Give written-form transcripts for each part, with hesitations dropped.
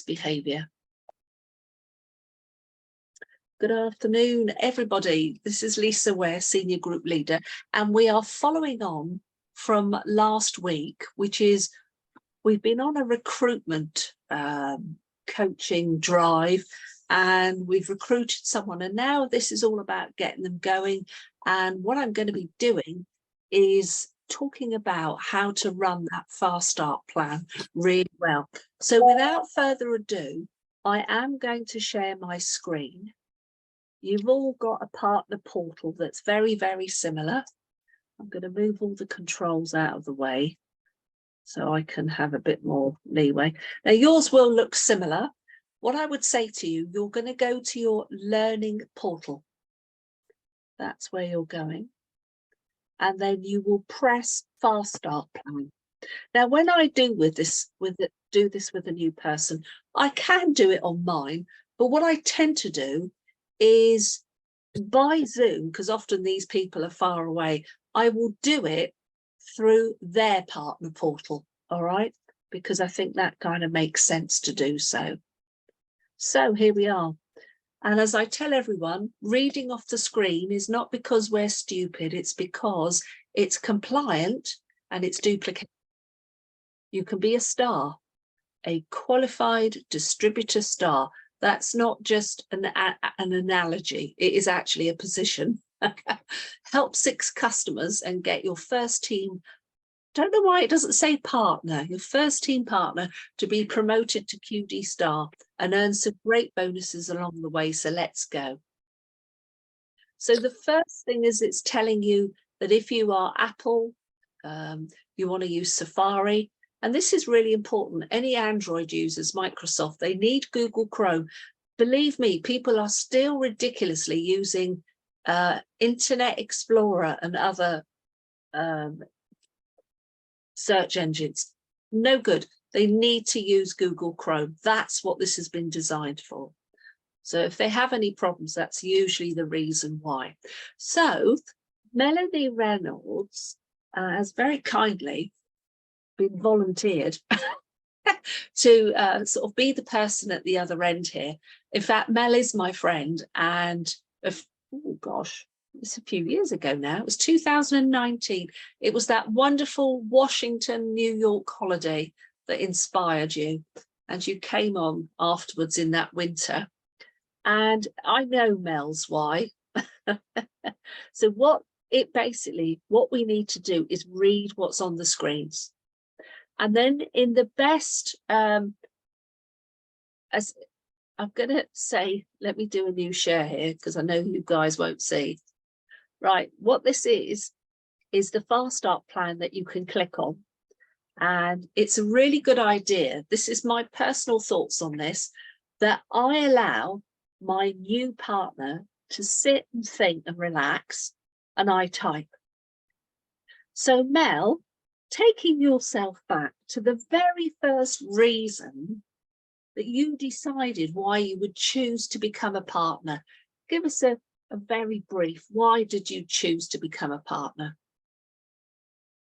behaviour. Good afternoon, everybody. This is Lisa Ware, Senior Group Leader, and we are following on from last week, which is we've been on a recruitment coaching drive, and we've recruited someone, and now this is all about getting them going. And what I'm going to be doing is talking about how to run that fast start plan really well. So without further ado, I am going to share my screen. You've all got a partner portal that's very, very similar. I'm going to move all the controls out of the way so I can have a bit more leeway. Now yours will look similar. What I would say to you, you're going to go to your learning portal. That's where you're going. And then you will press fast start plan. Now, when I do this with a new person, I can do it on mine, but what I tend to do is by Zoom, because often these people are far away, I will do it through their partner portal, all right? Because I think that kind of makes sense to do so. So here we are. And as I tell everyone, reading off the screen is not because we're stupid, it's because it's compliant and it's duplicate. You can be a star, a qualified distributor star. That's not just an analogy, it is actually a position. Help 6 customers and get your first team, don't know why it doesn't say partner, your first team partner to be promoted to QD star and earn some great bonuses along the way. So let's go. So the first thing is it's telling you that if you are Apple, you want to use Safari, and this is really important. Any Android users, Microsoft, they need Google Chrome. Believe me, people are still ridiculously using Internet Explorer and other search engines. No good. They need to use Google Chrome. That's what this has been designed for. So if they have any problems, that's usually the reason why. So Melanie Reynolds has very kindly been volunteered to sort of be the person at the other end here. In fact, Mel is my friend, and oh gosh, it's a few years ago now. It was 2019. It was that wonderful Washington, New York holiday that inspired you, and you came on afterwards in that winter. And I know Mel's why. So what we need to do is read what's on the screens. And then in the best, as I'm going to say, let me do a new share here because I know you guys won't see. Right, what this is the fast start plan that you can click on. And it's a really good idea. This is my personal thoughts on this, that I allow my new partner to sit and think and relax, and I type. So Mel, taking yourself back to the very first reason that you decided why you would choose to become a partner, give us a very brief, why did you choose to become a partner?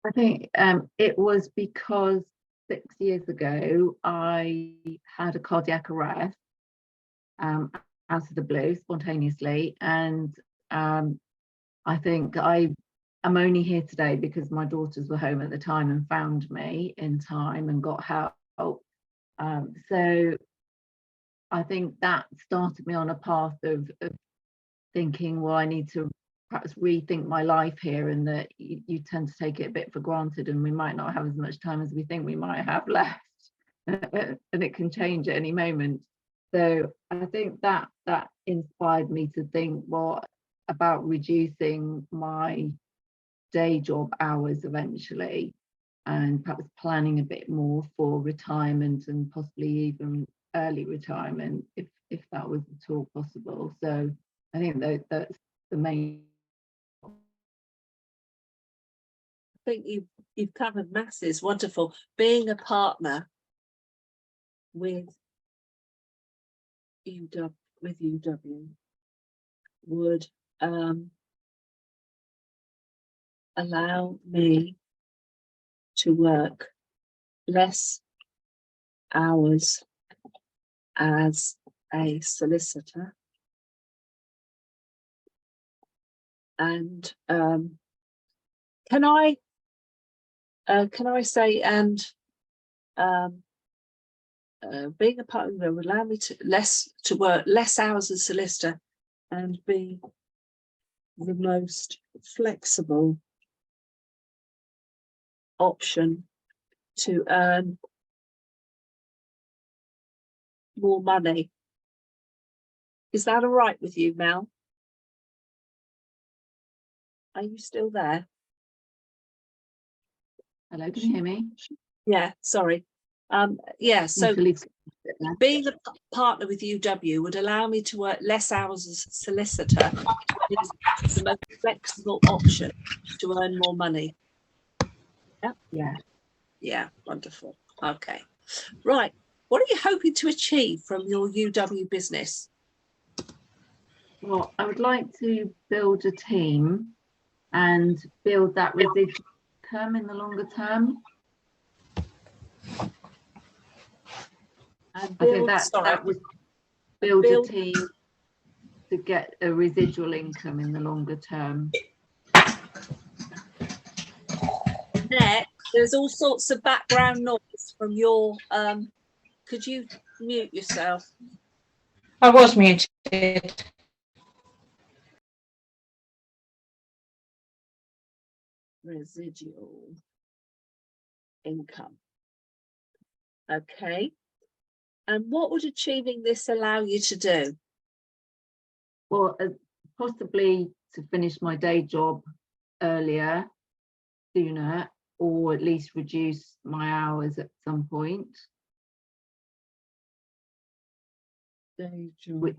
I think it was because 6 years ago I had a cardiac arrest out of the blue spontaneously, and I think I'm only here today because my daughters were home at the time and found me in time and got help. So I think that started me on a path of thinking, well, I need to perhaps rethink my life here, and that you tend to take it a bit for granted, and we might not have as much time as we think we might have left, and it can change at any moment. So I think that inspired me to think, well, about reducing my day job hours eventually, and perhaps planning a bit more for retirement and possibly even early retirement if that was at all possible. So I think that's the main. I think you've covered masses. Wonderful. Being a partner with UW would allow me to work less hours as a solicitor. And can I say, and being a partner would allow me to work less hours as solicitor and be the most flexible option to earn more money. Is that all right with you, Mel? Are you still there? Hello, can you hear me? Yeah, sorry. Yeah, so Being being a partner with UW would allow me to work less hours as a solicitor. Is the most flexible option to earn more money. Yeah, wonderful. Okay, right. What are you hoping to achieve from your UW business? Well, I would like to build a team and build that residual income in the longer term. And I think that would build a team to get a residual income in the longer term. Next, there's all sorts of background noise from your could you mute yourself? I was muted. Residual income. Okay. And what would achieving this allow you to do? Well, possibly to finish my day job earlier, sooner, or at least reduce my hours at some point. Day job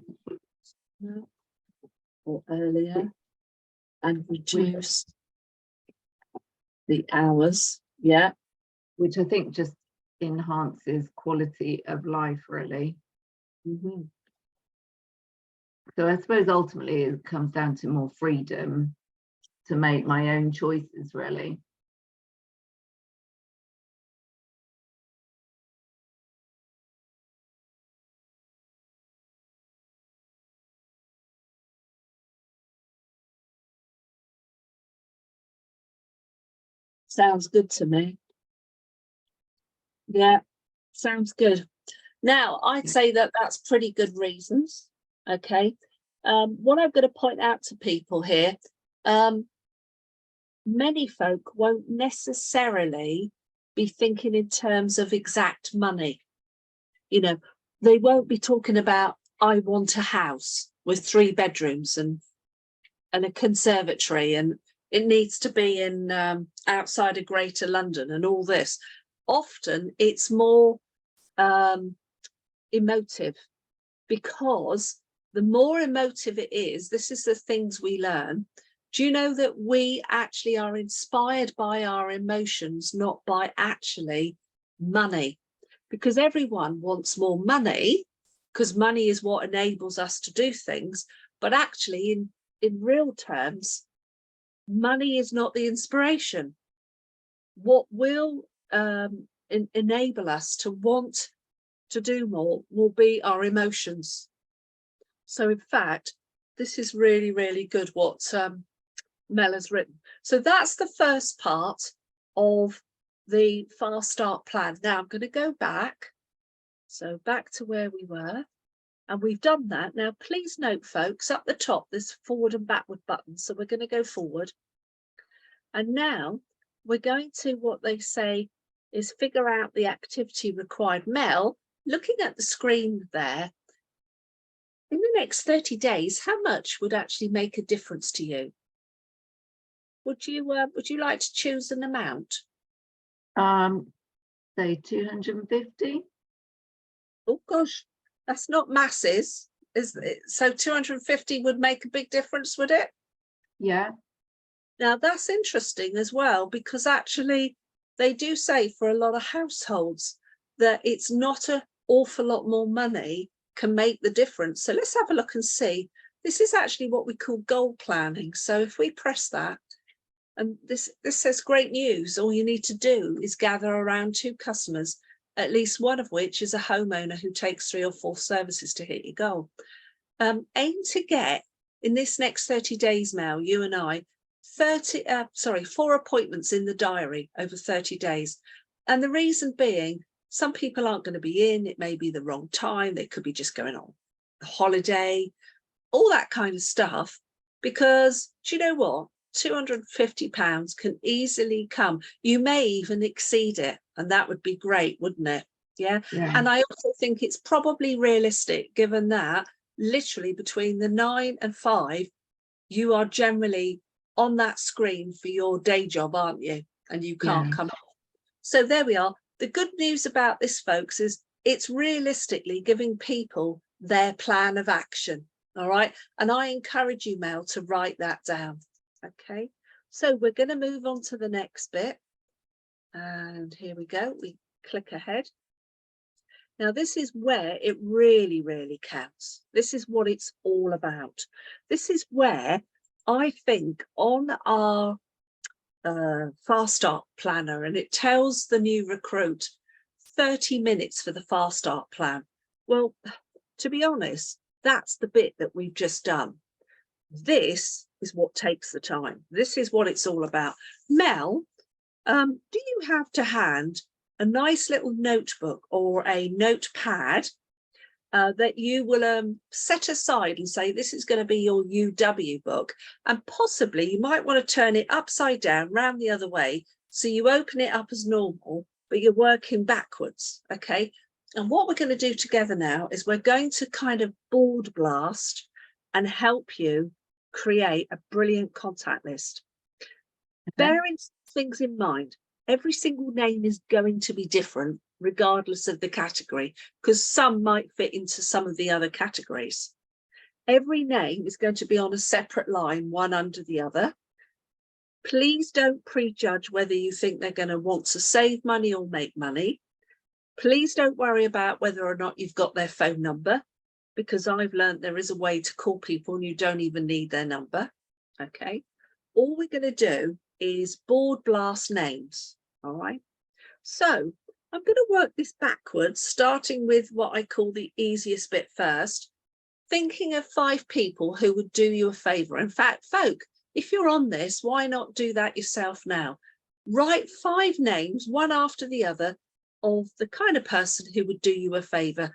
or earlier and reduce the hours. Yeah. Which I think just enhances quality of life, really. Mm-hmm. So I suppose ultimately it comes down to more freedom to make my own choices, really. Sounds good to me. Yeah, sounds good. Now, I'd say that that's pretty good reasons. Okay. What I'm going to point out to people here, many folk won't necessarily be thinking in terms of exact money. You know, they won't be talking about, I want a house with 3 bedrooms and a conservatory, and it needs to be in outside of Greater London and all this. Often it's more emotive, because the more emotive it is, this is the things we learn. Do you know that we actually are inspired by our emotions, not by actually money? Because everyone wants more money, because money is what enables us to do things. But actually, in real terms, money is not the inspiration. What will enable us to want to do more will be our emotions. So in fact, this is really, really good what Mel has written. So that's the first part of the Fast Start plan. Now I'm going to go back. So back to where we were. And we've done that. Now, please note, folks, up the top, there's forward and backward buttons. So we're going to go forward. And now we're going to what they say is figure out the activity required. Mel, looking at the screen there, in the next 30 days, how much would actually make a difference to you? Would you like to choose an amount? Say 250. Oh gosh, that's not masses, is it? So 250 would make a big difference, would it? Yeah. Now that's interesting as well, because actually they do say for a lot of households that it's not an awful lot more money can make the difference. So let's have a look and see. This is actually what we call goal planning. So if we press that, and this says great news, all you need to do is gather around 2 customers at least one of which is a homeowner who takes 3 or 4 services to hit your goal. Aim to get, in this next 30 days, Mel, you and I, 4 appointments in the diary over 30 days. And the reason being, some people aren't going to be in, it may be the wrong time, they could be just going on a holiday, all that kind of stuff. Because do you know what? £250 can easily come. You may even exceed it, and that would be great, wouldn't it? Yeah. And I also think it's probably realistic, given that literally between the 9 and 5, you are generally on that screen for your day job, aren't you? And you can't come off. So there we are. The good news about this, folks, is it's realistically giving people their plan of action. All right. And I encourage you, Mel, to write that down. Okay. So we're going to move on to the next bit. And here we go. We click ahead. Now, this is where it really, really counts. This is what it's all about. This is where I think on our fast start planner, and it tells the new recruit 30 minutes for the fast start plan. Well, to be honest, that's the bit that we've just done. This is what takes the time. This is what it's all about. Mel, do you have to hand a nice little notebook or a notepad that you will set aside and say, this is going to be your UW book, and possibly you might want to turn it upside down, round the other way, so you open it up as normal, but you're working backwards, okay? And what we're going to do together now is we're going to kind of board blast and help you create a brilliant contact list. Bearing things in mind, every single name is going to be different regardless of the category, because some might fit into some of the other categories. Every name is going to be on a separate line, one under the other. Please don't prejudge whether you think they're going to want to save money or make money. Please don't worry about whether or not you've got their phone number, because I've learned there is a way to call people and you don't even need their number. Okay. All we're going to do is board blast names. All right. So I'm going to work this backwards, starting with what I call the easiest bit first, thinking of 5 people who would do you a favour. In fact, folk, if you're on this, why not do that yourself now? Write 5 names, one after the other, of the kind of person who would do you a favour.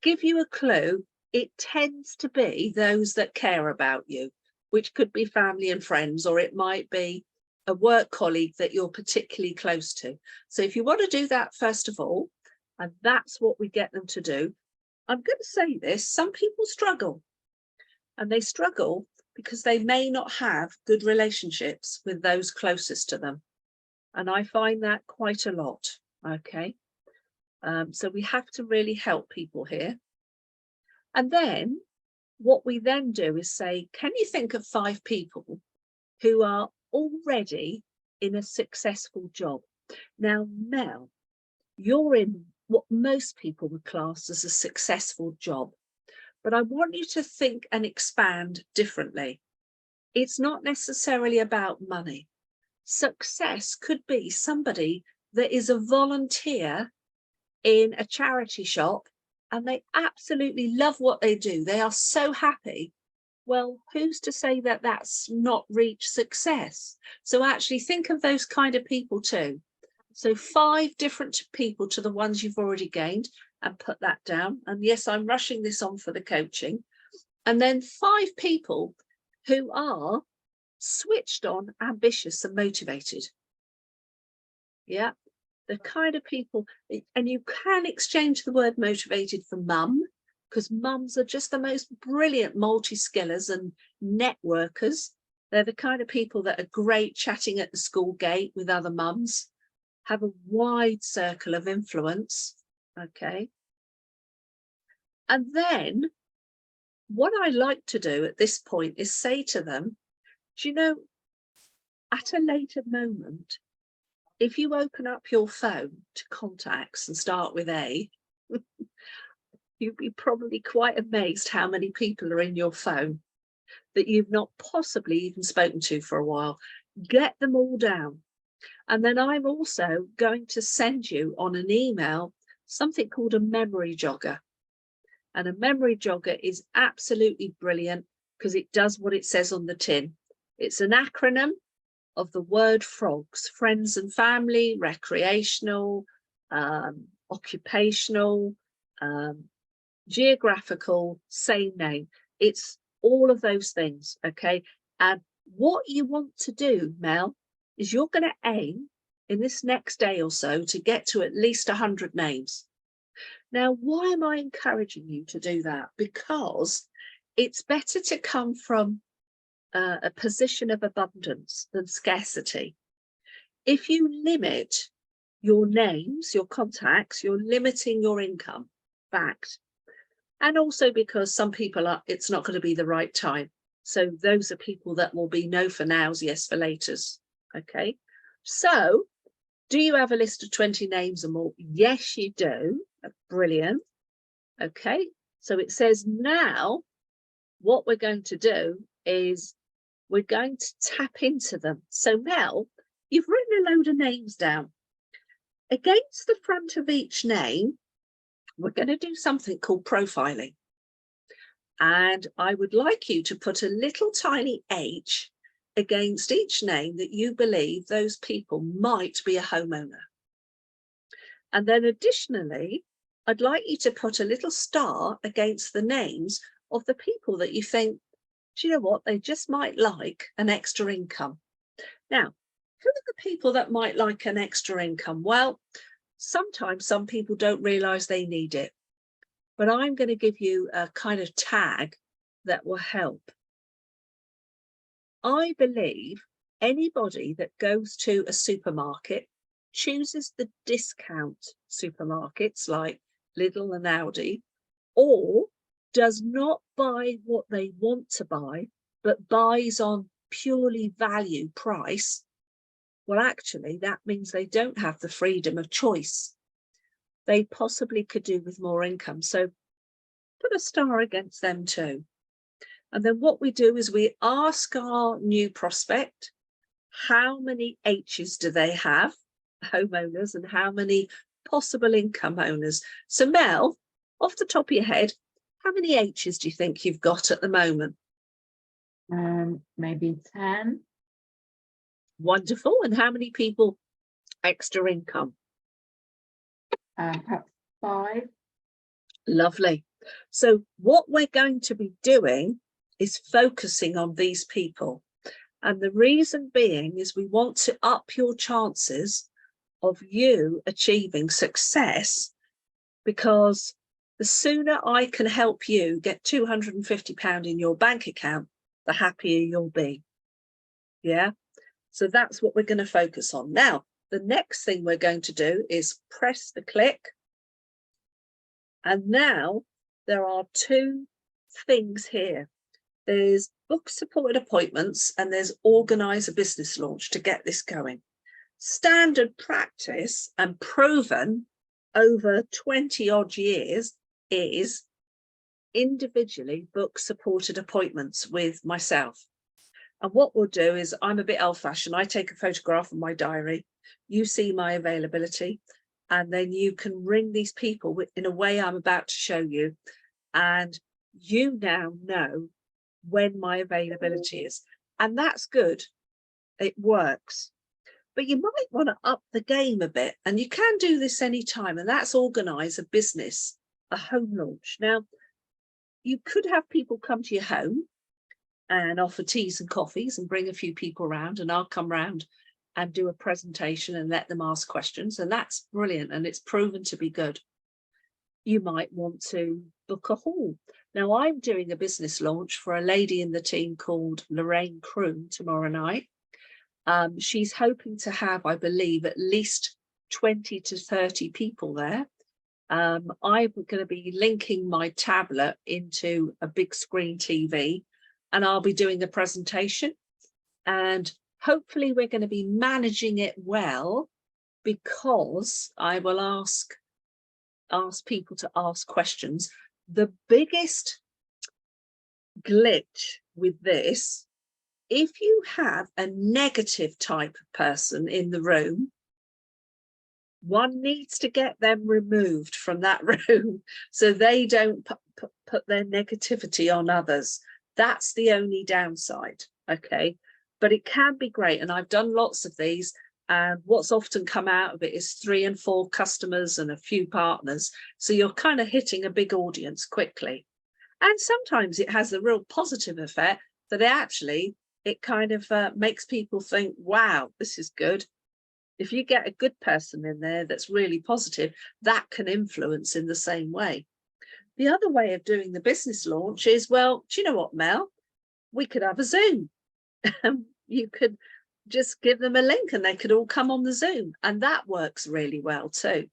Give you a clue, it tends to be those that care about you, which could be family and friends, or it might be a work colleague that you're particularly close to. So if you want to do that first of all, and that's what we get them to do, I'm going to say this, some people struggle, and they struggle because they may not have good relationships with those closest to them. And I find that quite a lot. Okay. So we have to really help people here. And then what we then do is say, can you think of 5 people who are already in a successful job? Now, Mel, you're in what most people would class as a successful job, but I want you to think and expand differently. It's not necessarily about money. Success could be somebody that is a volunteer in a charity shop and they absolutely love what they do. They are so happy. Well, who's to say that that's not reached success? So actually think of those kind of people too. So 5 different people to the ones you've already gained, and put that down. And yes, I'm rushing this on for the coaching. And then 5 people who are switched on, ambitious and motivated. Yeah, the kind of people, and you can exchange the word motivated for mum, because mums are just the most brilliant multi-skillers and networkers. They're the kind of people that are great chatting at the school gate with other mums, have a wide circle of influence. Okay. And then what I like to do at this point is say to them, do you know, at a later moment, if you open up your phone to contacts and start with A, you'd be probably quite amazed how many people are in your phone that you've not possibly even spoken to for a while. Get them all down. And then I'm also going to send you on an email something called a memory jogger. And a memory jogger is absolutely brilliant because it does what it says on the tin. It's an acronym of the word frogs: friends and family, recreational, occupational, geographical, same name. It's all of those things, okay? And what you want to do, Mel, is you're going to aim in this next day or so to get to at least 100 names. Now, why am I encouraging you to do that? Because it's better to come from a position of abundance than scarcity. If you limit your names, your contacts, you're limiting your income. Fact. And also because some people are, it's not going to be the right time. So those are people that will be no for nows, yes for laters. Okay. So do you have a list of 20 names or more? Yes, you do. Brilliant. Okay. So it says now what we're going to do is we're going to tap into them. So Mel, you've written a load of names down. Against the front of each name, we're going to do something called profiling. And I would like you to put a little tiny H against each name that you believe those people might be a homeowner. And then additionally, I'd like you to put a little star against the names of the people that you think, do you know what, they just might like an extra income. Now, who are the people that might like an extra income? Well, sometimes some people don't realise they need it, but I'm going to give you a kind of tag that will help. I believe anybody that goes to a supermarket, chooses the discount supermarkets like Lidl and Aldi, or does not buy what they want to buy, but buys on purely value price, well, actually, that means they don't have the freedom of choice. They possibly could do with more income. So put a star against them too. And then what we do is we ask our new prospect, how many H's do they have, homeowners, and how many possible income owners? So Mel, off the top of your head, how many H's do you think you've got at the moment? Maybe 10. Wonderful. And how many people extra income? Perhaps 5. Lovely. So what we're going to be doing is focusing on these people. And the reason being is we want to up your chances of you achieving success, because the sooner I can help you get £250 in your bank account, the happier you'll be. Yeah. So that's what we're going to focus on. Now, the next thing we're going to do is press the click. And now there are 2 things here. There's book supported appointments and there's organise a business launch to get this going. Standard practice and proven over 20 odd years is individually book supported appointments with myself. And what we'll do is, I'm a bit old fashioned. I take a photograph of my diary. You see my availability, and then you can ring these people in a way I'm about to show you. And you now know when my availability is. And that's good. It works. But you might want to up the game a bit, and you can do this anytime, and that's organise a business, a home launch. Now, you could have people come to your home and offer teas and coffees and bring a few people around, and I'll come round and do a presentation and let them ask questions, and that's brilliant, and it's proven to be good. You might want to book a hall. Now, I'm doing a business launch for a lady in the team called Lorraine Kroon tomorrow night. She's hoping to have, I believe, at least 20 to 30 people there. I'm going to be linking my tablet into a big screen TV, and I'll be doing a presentation, and hopefully we're going to be managing it well, because I will ask people to ask questions. The biggest glitch with this, if you have a negative type of person in the room, One needs to get them removed from that room so they don't put their negativity on others. That's the only downside, okay? But it can be great, and I've done lots of these, and what's often come out of it is 3 and 4 customers and a few partners. So you're kind of hitting a big audience quickly. And sometimes it has a real positive effect that it kind of makes people think, wow, this is good. If you get a good person in there that's really positive, that can influence in the same way. The other way of doing the business launch is, well, do you know what, Mel? We could have a Zoom. You could just give them a link and they could all come on the Zoom, and that works really well too.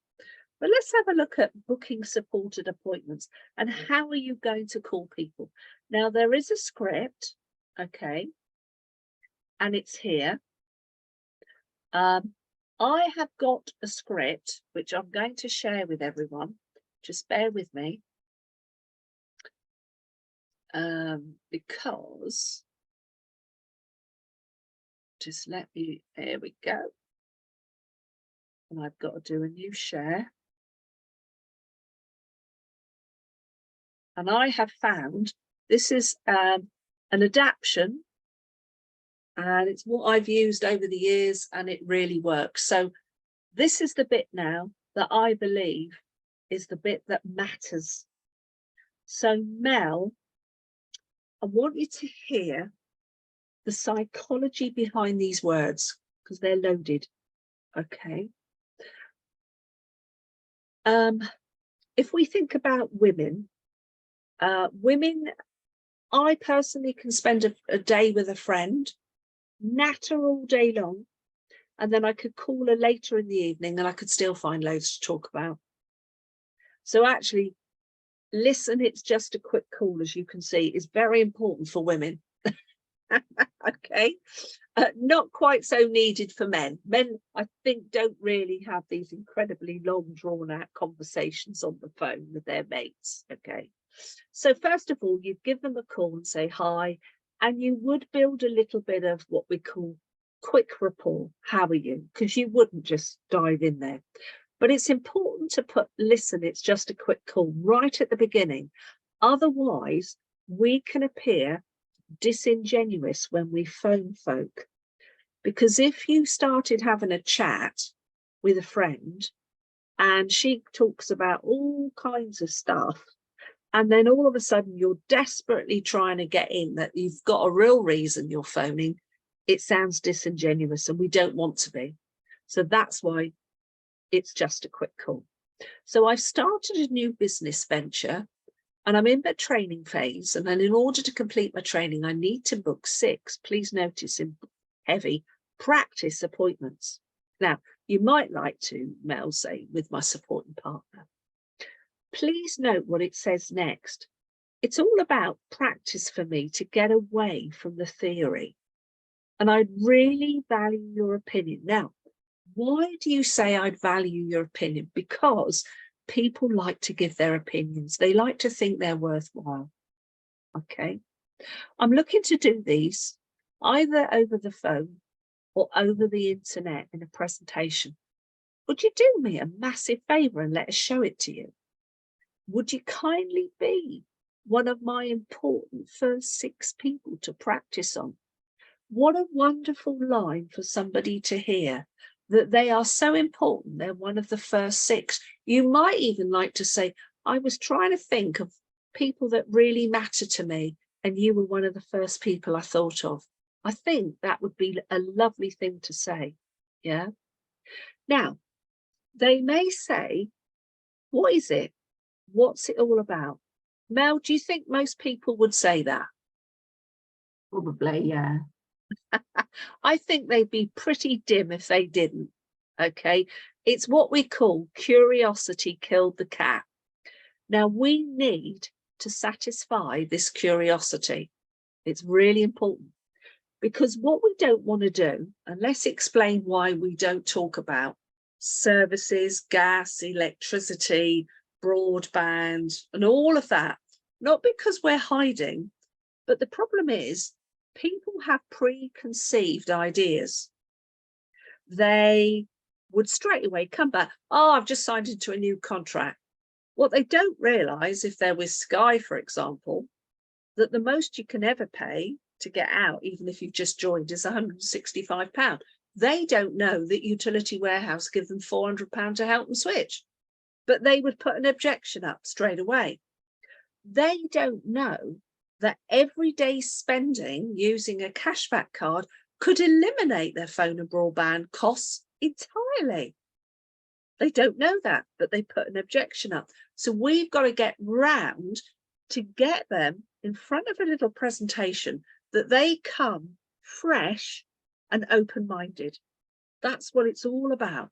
But let's have a look at booking supported appointments and how are you going to call people. Now there is a script, okay, and it's here. I have got a script which I'm going to share with everyone. Just bear with me, because just let me, there we go. And I've got to do a new share. And I have found this is an adaptation, and it's what I've used over the years, and it really works. So this is the bit now that I believe is the bit that matters. So Mel, I want you to hear the psychology behind these words because they're loaded, okay? If we think about women, I personally can spend a day with a friend, natter all day long, and then I could call her later in the evening and I could still find loads to talk about. So actually, listen, it's just a quick call, as you can see, is very important for women. Okay, not quite so needed for men. Men, I think, don't really have these incredibly long, drawn-out conversations on the phone with their mates. Okay, so first of all, you'd give them a call and say hi, and you would build a little bit of what we call quick rapport. How are you? Because you wouldn't just dive in there. But it's important to put, listen, it's just a quick call right at the beginning. Otherwise, we can appear disingenuous when we phone folk. Because if you started having a chat with a friend and she talks about all kinds of stuff, and then all of a sudden you're desperately trying to get in that you've got a real reason you're phoning, it sounds disingenuous, and we don't want to be. So that's why it's just a quick call. So I've started a new business venture and I'm in the training phase. And then in order to complete my training, I need to book 6, please notice in heavy, practice appointments. Now, you might like to, Mel, say, with my supporting partner. Please note what it says next. It's all about practice for me to get away from the theory. And I'd really value your opinion. Now, why do you say I'd value your opinion? Because people like to give their opinions. They like to think they're worthwhile. Okay. I'm looking to do these either over the phone or over the internet in a presentation. Would you do me a massive favour and let us show it to you? Would you kindly be one of my important first 6 people to practice on? What a wonderful line for somebody to hear, that they are so important, they're one of the first 6. You might even like to say, I was trying to think of people that really matter to me, and you were one of the first people I thought of. I think that would be a lovely thing to say, yeah? Now, they may say, what is it? What's it all about? Mel, do you think most people would say that? Probably, yeah. I think they'd be pretty dim if they didn't. Okay, it's what we call curiosity killed the cat. Now we need to satisfy this curiosity. It's really important, because what we don't want to do, and let's explain why we don't talk about services, gas, electricity, broadband, and all of that, not because we're hiding, but the problem is people have preconceived ideas. They would straight away come back, oh, I've just signed into a new contract. What they don't realise, if they're with Sky, for example, that the most you can ever pay to get out, even if you've just joined, is £165. They don't know that Utility Warehouse give them £400 to help them switch, but they would put an objection up straight away. They don't know that everyday spending using a cashback card could eliminate their phone and broadband costs entirely. They don't know that, but they put an objection up. So we've got to get round to get them in front of a little presentation that they come fresh and open-minded. That's what it's all about.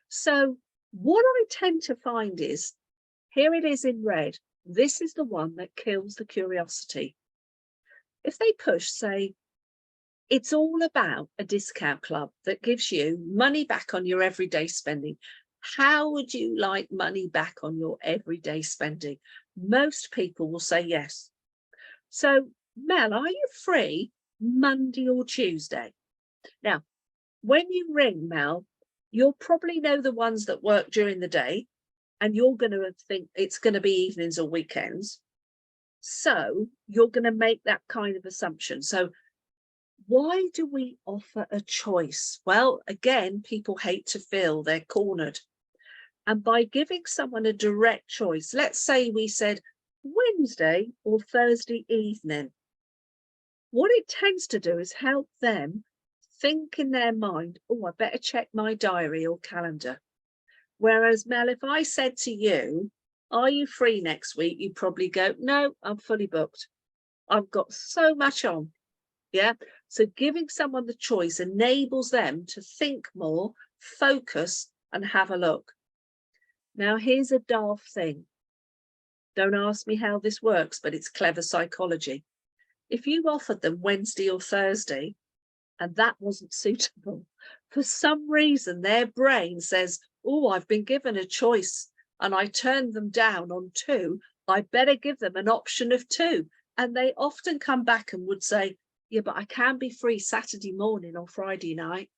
So what I tend to find is, here it is in red. This is the one that kills the curiosity. If they push, say, it's all about a discount club that gives you money back on your everyday spending. How would you like money back on your everyday spending? Most people will say yes. So, Mel, are you free Monday or Tuesday? Now, when you ring, Mel, you'll probably know the ones that work during the day, and you're going to think it's going to be evenings or weekends. So you're going to make that kind of assumption. So why do we offer a choice? Well, again, people hate to feel they're cornered. And by giving someone a direct choice, let's say we said Wednesday or Thursday evening, what it tends to do is help them think in their mind, oh, I better check my diary or calendar. Whereas, Mel, if I said to you, are you free next week? You probably go, no, I'm fully booked. I've got so much on. Yeah. So giving someone the choice enables them to think more, focus, and have a look. Now, here's a daft thing. Don't ask me how this works, but it's clever psychology. If you offered them Wednesday or Thursday and that wasn't suitable, for some reason, their brain says, oh, I've been given a choice and I turned them down on 2. I better give them an option of 2. And they often come back and would say, yeah, but I can be free Saturday morning or Friday night.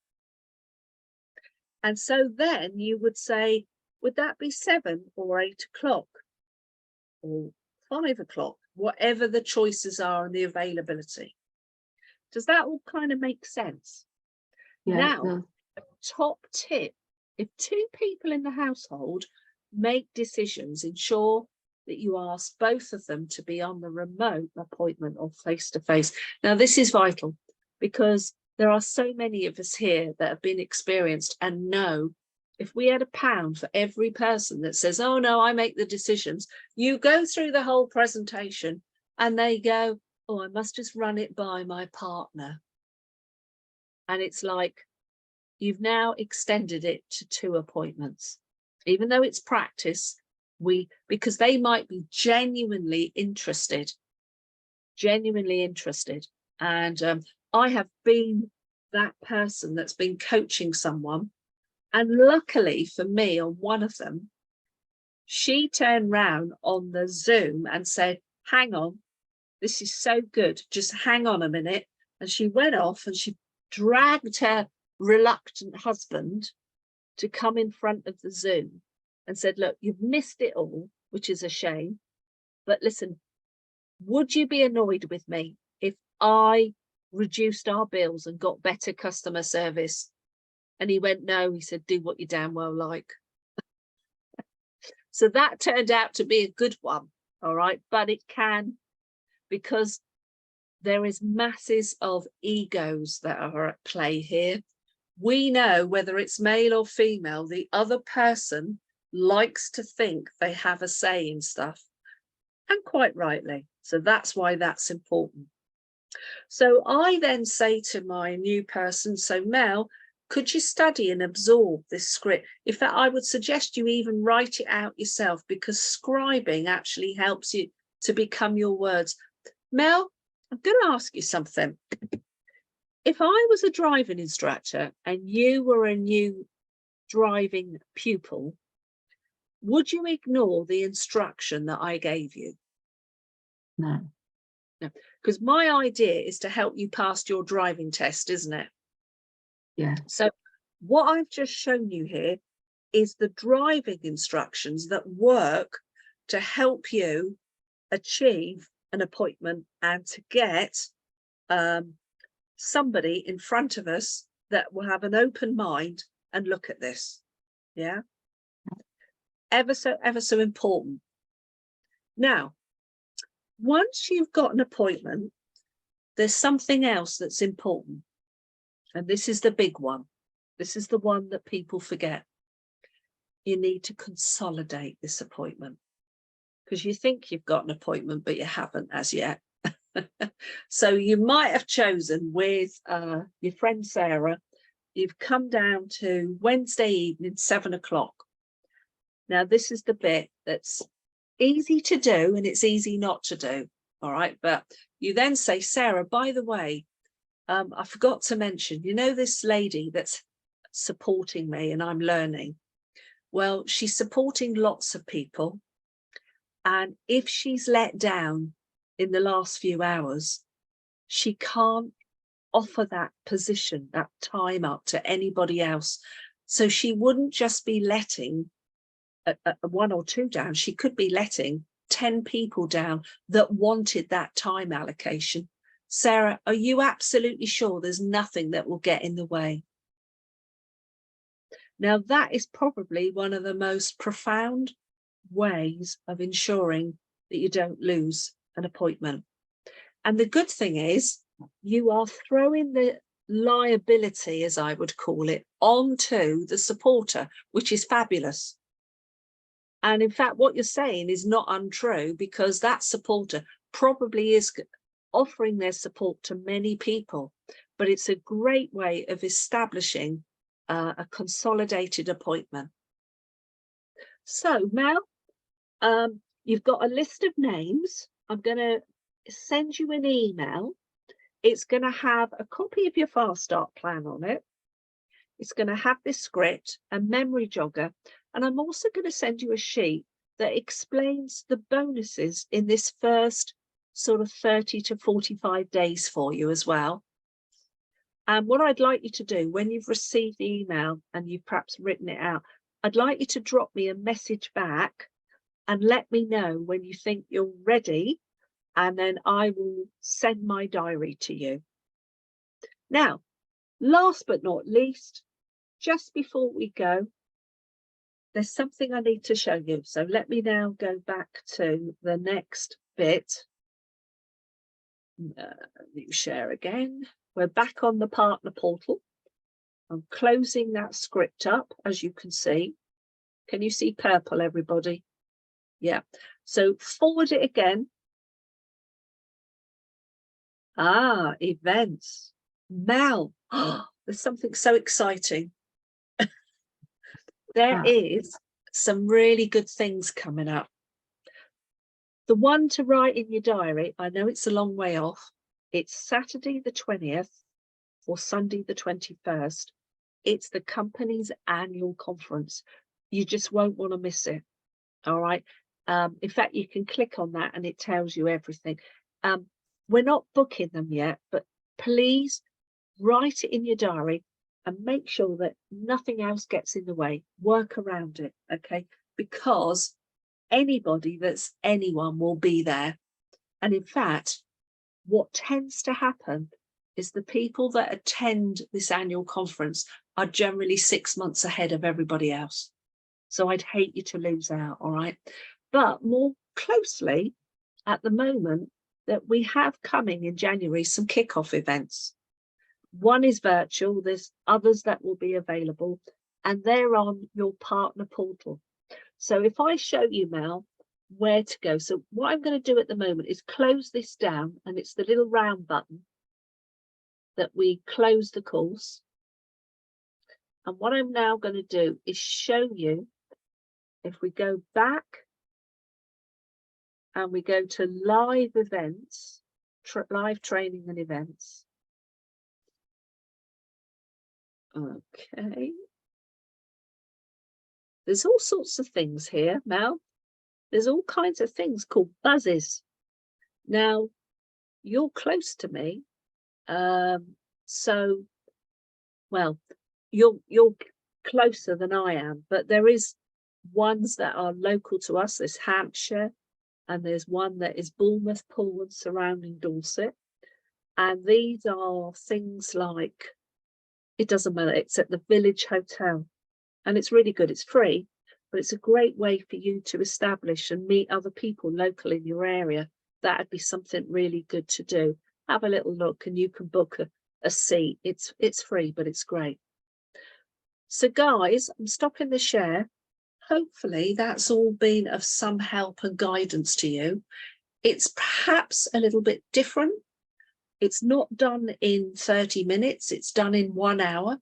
And so then you would say, would that be 7 or 8 o'clock or 5 o'clock, whatever the choices are and the availability? Does that all kind of make sense? Yeah, now, a top tip, if 2 people in the household make decisions, ensure that you ask both of them to be on the remote appointment or face-to-face. Now, this is vital because there are so many of us here that have been experienced and know if we had £1 for every person that says, oh, no, I make the decisions, you go through the whole presentation and they go, oh, I must just run it by my partner. And it's like, you've now extended it to 2 appointments, even though it's practice, because they might be genuinely interested. And I have been that person that's been coaching someone. And luckily for me, on one of them, she turned round on the Zoom and said, hang on, this is so good. Just hang on a minute. And she went off and she dragged her reluctant husband to come in front of the Zoom and said, look, you've missed it all, which is a shame. But listen, would you be annoyed with me if I reduced our bills and got better customer service? And he went, no. He said, do what you damn well like. So that turned out to be a good one. All right. But it can, because there is masses of egos that are at play here. We know whether it's male or female, the other person likes to think they have a say in stuff, and quite rightly. So that's why that's important. So I then say to my new person, so Mel, could you study and absorb this script? In fact, I would suggest you even write it out yourself, because scribing actually helps you to become your words. Mel, I'm going to ask you something. If I was a driving instructor and you were a new driving pupil, would you ignore the instruction that I gave you? No. No, because my idea is to help you pass your driving test, isn't it? Yeah. So What I've just shown you here is the driving instructions that work to help you achieve an appointment and to get somebody in front of us that will have an open mind and look at this. Yeah, ever so important. Now, once you've got an appointment, there's something else that's important, and this is the big one. This is the one that people forget. You need to consolidate this appointment, because you think you've got an appointment, but you haven't as yet. So you might have chosen with your friend Sarah, you've come down to Wednesday evening, 7 o'clock. Now, this is the bit that's easy to do and it's easy not to do. All right. But you then say, Sarah, by the way, I forgot to mention, you know, this lady that's supporting me and I'm learning. Well, she's supporting lots of people. And if she's let down in the last few hours, she can't offer that position, that time up to anybody else. So she wouldn't just be letting one or two down. She could be letting 10 people down that wanted that time allocation. Sarah, are you absolutely sure there's nothing that will get in the way? Now, that is probably one of the most profound ways of ensuring that you don't lose an appointment. And the good thing is you are throwing the liability, as I would call it, onto the supporter, which is fabulous. And in fact, what you're saying is not untrue, because that supporter probably is offering their support to many people, but it's a great way of establishing a consolidated appointment. So Mel, you've got a list of names. I'm going to send you an email. It's going to have a copy of your fast start plan on it. It's going to have this script, a memory jogger, and I'm also going to send you a sheet that explains the bonuses in this first sort of 30 to 45 days for you as well. And what I'd like you to do when you've received the email and you've perhaps written it out, I'd like you to drop me a message back and let me know when you think you're ready, and then I will send my diary to you. Now, last but not least, just before we go, there's something I need to show you. So let me now go back to the next bit. New share again. We're back on the partner portal. I'm closing that script up, as you can see. Can you see purple, everybody? Yeah. So forward it again. Ah, events. Mel, there's something so exciting. There is some really good things coming up. The one to write in your diary, I know it's a long way off. It's Saturday the 20th or Sunday the 21st. It's the company's annual conference. You just won't want to miss it. All right. In fact, you can click on that and it tells you everything. We're not booking them yet, but please write it in your diary and make sure that nothing else gets in the way. Work around it, okay? Because anybody that's anyone will be there. And in fact, what tends to happen is the people that attend this annual conference are generally 6 months ahead of everybody else. So I'd hate you to lose out, all right? But more closely, at the moment, that we have coming in January some kickoff events. One is virtual, there's others that will be available, and they're on your partner portal. So if I show you, Mel, where to go. So what I'm going to do at the moment is close this down, and it's the little round button that we close the course. And what I'm now going to do is show you, if we go back and we go to live events, live training and events. Okay. There's all sorts of things here, Mel. There's all kinds of things called buzzes. Now, you're close to me. So, well, you're closer than I am, but there is ones that are local to us. There's Hampshire, and there's one that is Bournemouth, Poole and surrounding Dorset. And these are things like, it doesn't matter, it's at the Village Hotel, and it's really good. It's free, but it's a great way for you to establish and meet other people local in your area. That'd be something really good to do. Have a little look, and you can book a seat. It's free, but it's great. So guys, I'm stopping the share. Hopefully that's all been of some help and guidance to you. It's perhaps a little bit different. It's not done in 30 minutes, it's done in 1 hour.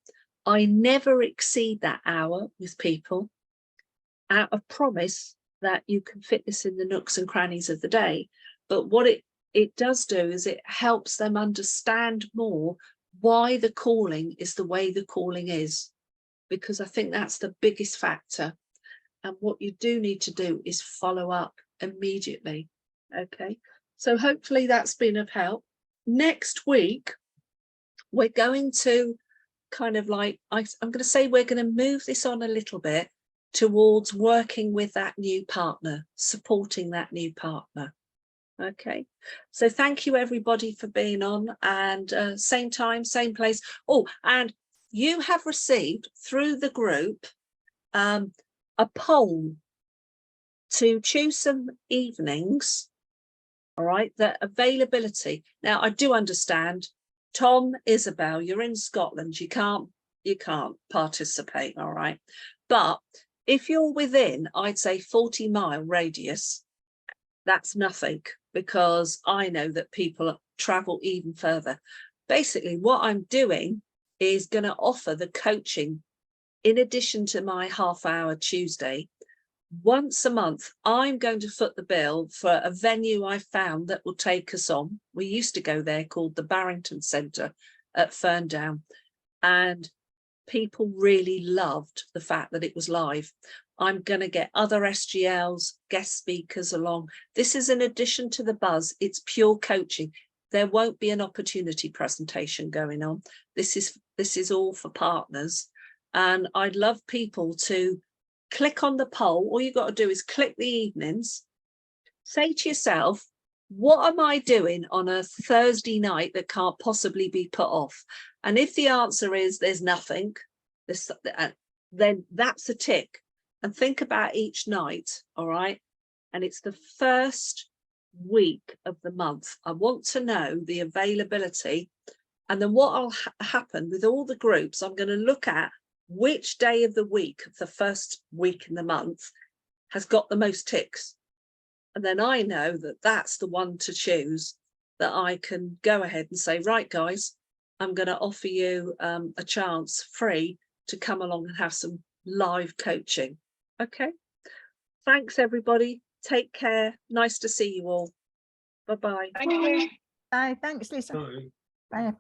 I never exceed that hour with people out of promise that you can fit this in the nooks and crannies of the day. But what it does do is it helps them understand more why the calling is the way the calling is, because I think that's the biggest factor. And what you do need to do is follow up immediately. Okay, so hopefully that's been of help. Next week, we're going to kind of like, I'm going to say we're going to move this on a little bit towards working with that new partner, supporting that new partner. Okay, so thank you everybody for being on, and same time, same place. Oh, and you have received through the group a poll to choose some evenings, all right, the availability. Now I do understand, Tom, Isabel, you're in Scotland, you can't participate, all right, but if you're within, I'd say 40-mile radius, that's nothing, because I know that people travel even further. Basically what I'm doing is going to offer the coaching in addition to my half-hour Tuesday. Once a month, I'm going to foot the bill for a venue I found that will take us on. We used to go there, called the Barrington Centre at Ferndown, and people really loved the fact that it was live. I'm going to get other SGLs, guest speakers along. This is in addition to the buzz. It's pure coaching. There won't be an opportunity presentation going on. This is all for partners. And I'd love people to click on the poll. All you've got to do is click the evenings. Say to yourself, what am I doing on a Thursday night that can't possibly be put off? And if the answer is there's nothing, then that's a tick. And think about each night, all right? And it's the first week of the month. I want to know the availability. And then what will happen with all the groups, I'm going to look at which day of the week of the first week in the month has got the most ticks. And then I know that that's the one to choose, that I can go ahead and say, right, guys, I'm going to offer you a chance free to come along and have some live coaching. Okay. Thanks, everybody. Take care. Nice to see you all. Bye-bye. Thank you. Bye. Thanks, Lisa. Bye.